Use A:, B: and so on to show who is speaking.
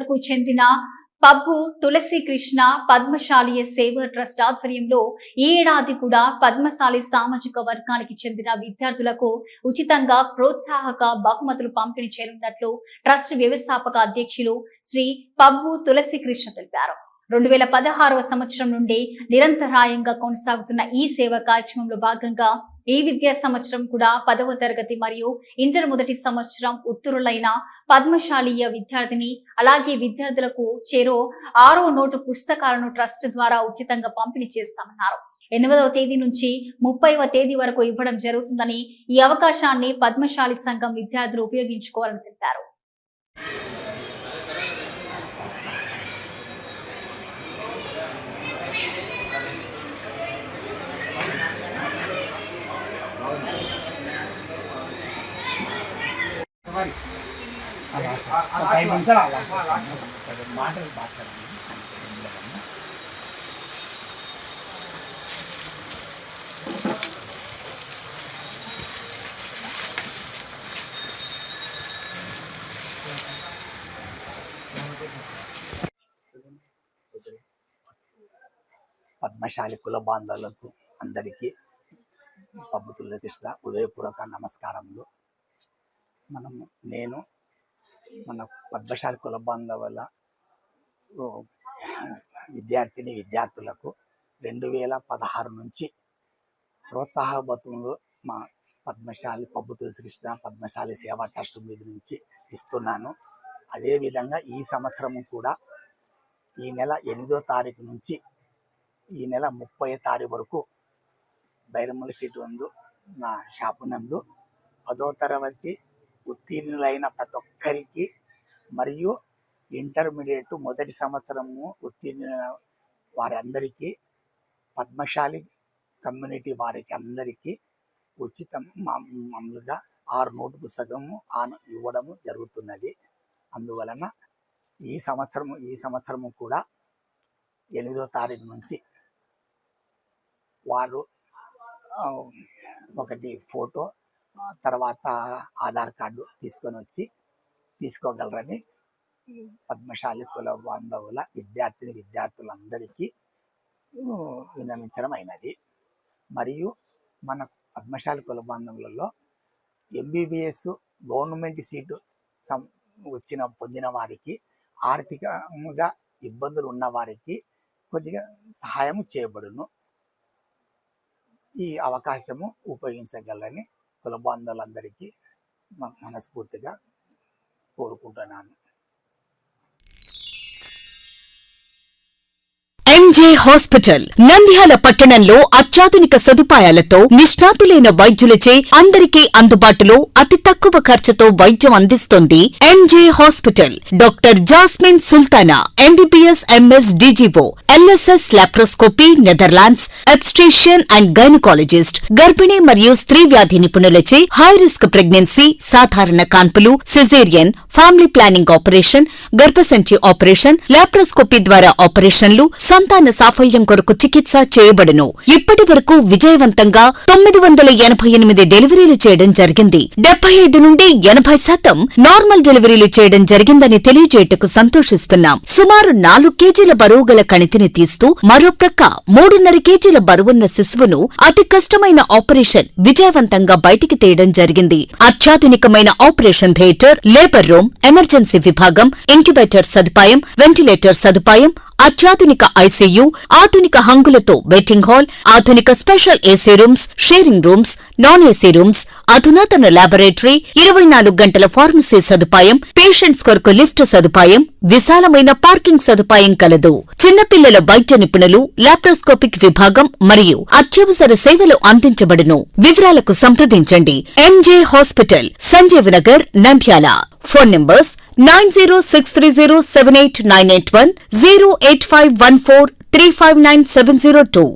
A: విద్యార్థులకు చెందిన పబ్బు తులసి కృష్ణ పద్మశాలి సేవ ట్రస్ట్ ఆధ్వర్యంలో ఈ ఏడాది కూడా పద్మశాలి సామాజిక వర్గానికి చెందిన విద్యార్థులకు ఉచితంగా ప్రోత్సాహక బహుమతులు పంపిణీ చేయనున్నట్లు ట్రస్ట్ వ్యవస్థాపక అధ్యక్షులు శ్రీ పబ్బు తులసి కృష్ణ తెలిపారు. 2016వ సంవత్సరం నుండి నిరంతరాయంగా కొనసాగుతున్న ఈ సేవ కార్యక్రమంలో భాగంగా ఈ విద్యా సంవత్సరం కూడా 10వ తరగతి మరియు ఇంటర్ మొదటి సంవత్సరం ఉత్తీర్ణులైన పద్మశాలీయ విద్యార్థిని అలాగే విద్యార్థులకు చెరో 6వ నోటు పుస్తకాలను ట్రస్ట్ ద్వారా ఉచితంగా పంపిణీ చేస్తామన్నారు. 8వ తేదీ నుంచి 30వ తేదీ వరకు ఇవ్వడం జరుగుతుందని ఈ అవకాశాన్ని పద్మశాలి సంఘం విద్యార్థులు ఉపయోగించుకోవాలని తెలిపారు.
B: పద్మశాలి కుల బాంధవులకు అందరికీ పబ్బు తులసి కృష్ణ ఉదయపూర్వక నమస్కారములు. నేను మన పద్మశాలి కుల బాంధవుల విద్యార్థులకు 2016 నుంచి ప్రోత్సాహ బతులు మా పద్మశాలి పబ్బు తులసి కృష్ణ పద్మశాలి సేవా ట్రస్ట్ మీద నుంచి ఇస్తున్నాను. అదేవిధంగా ఈ సంవత్సరం కూడా ఈ నెల 8వ తారీఖు నుంచి ఈ నెల 30వ తారీఖు వరకు బైరమల స్ట్రీట్ నందు నా షాపు నందు 10వ తరగతి ఉత్తీర్ణులైన ప్రతి ఒక్కరికి మరియు ఇంటర్మీడియట్ మొదటి సంవత్సరము ఉత్తీర్ణులైన వారందరికీ పద్మశాలి కమ్యూనిటీ వారికి అందరికీ ఉచితం మామూలుగా 6 నోటు పుస్తకము ఇవ్వడము జరుగుతున్నది. అందువలన ఈ సంవత్సరము కూడా 8వ తారీఖు నుంచి వారు ఒకటి ఫోటో తర్వాత ఆధార్ కార్డు తీసుకొని వచ్చి తీసుకోగలరని పద్మశాలి కుల బాంధవుల విద్యార్థులందరికీ విన్నవించడం అయినది. మరియు మన పద్మశాలి కుల బాంధవులలో MBBS గవర్నమెంట్ సీటు పొందిన వారికి ఆర్థికంగా ఇబ్బందులు ఉన్న వారికి కొద్దిగా సహాయం చేయబడును. ఈ అవకాశము ఉపయోగించగలరని కుల బాంధవులందరికీ మనస్ఫూర్తిగా కోరుకుంటున్నాను.
C: MJ హాస్పిటల్ నంద్యాల పట్టణంలో అత్యాధునిక సదుపాయాలతో నిష్ణాతులైన వైద్యులచే అందరికీ అందుబాటులో అతి తక్కువ ఖర్చుతో వైద్యం అందిస్తోంది MJ హాస్పిటల్. Doctor Jasmine Sultana MBBS MS DGO LSS laparoscopy Netherlands obstetrician and gynaecologist గర్భిణీ మరియు స్త్రీ వ్యాధి నిపుణులచే హై రిస్క్ ప్రెగ్నెన్సీ సాధారణ కాన్పులు సిజేరియన్ ఫ్యామిలీ ప్లానింగ్ ఆపరేషన్ గర్భసంచి ఆపరేషన్ లాప్రోస్కోపీ ద్వారా ఆపరేషన్లు సంతాన సాఫల్యం కొరకు చికిత్స చేయబడును. ఇప్పటి వరకు విజయవంతంగా 988 డెలివరీలు చేయడం జరిగింది. 75 నుండి 80% నార్మల్ డెలివరీలు చేయడం జరిగిందని తెలియజేయటకు సంతోషిస్తున్నాం. సుమారు 4 కేజీల బరువు గల కణితిని తీస్తూ మరో ప్రక్క 3.5 కేజీల బరువున్న శిశువును అతి కష్టమైన ఆపరేషన్ విజయవంతంగా బయటికి తీయడం జరిగింది. అత్యాధునికమైన operation theatre, labour room, emergency విభాగం, ఇంక్యుబేటర్ సదుపాయం, వెంటిలేటర్ సదుపాయం, అత్యాధునిక ICU, ఆధునిక హంగులతో వెయిటింగ్ హాల్, ఆధునిక special AC rooms, sharing rooms, non AC rooms, అధునాతన లాబొరేటరీ, 24 గంటల ఫార్మసీ సదుపాయం, పేషెంట్స్ కొరకు లిఫ్ట్ సదుపాయం, విశాలమైన పార్కింగ్ సదుపాయం కలదు. చిన్నపిల్లల వైద్య నిపుణులు, లాప్రోస్కోపిక్ విభాగం మరియు అత్యవసర సేవలు అందించబడును. వివరాలకు సంప్రదించండి. MJ hospital, Sanjeev Nagar, Nandyal. Phone numbers 9063078981, 08514359702.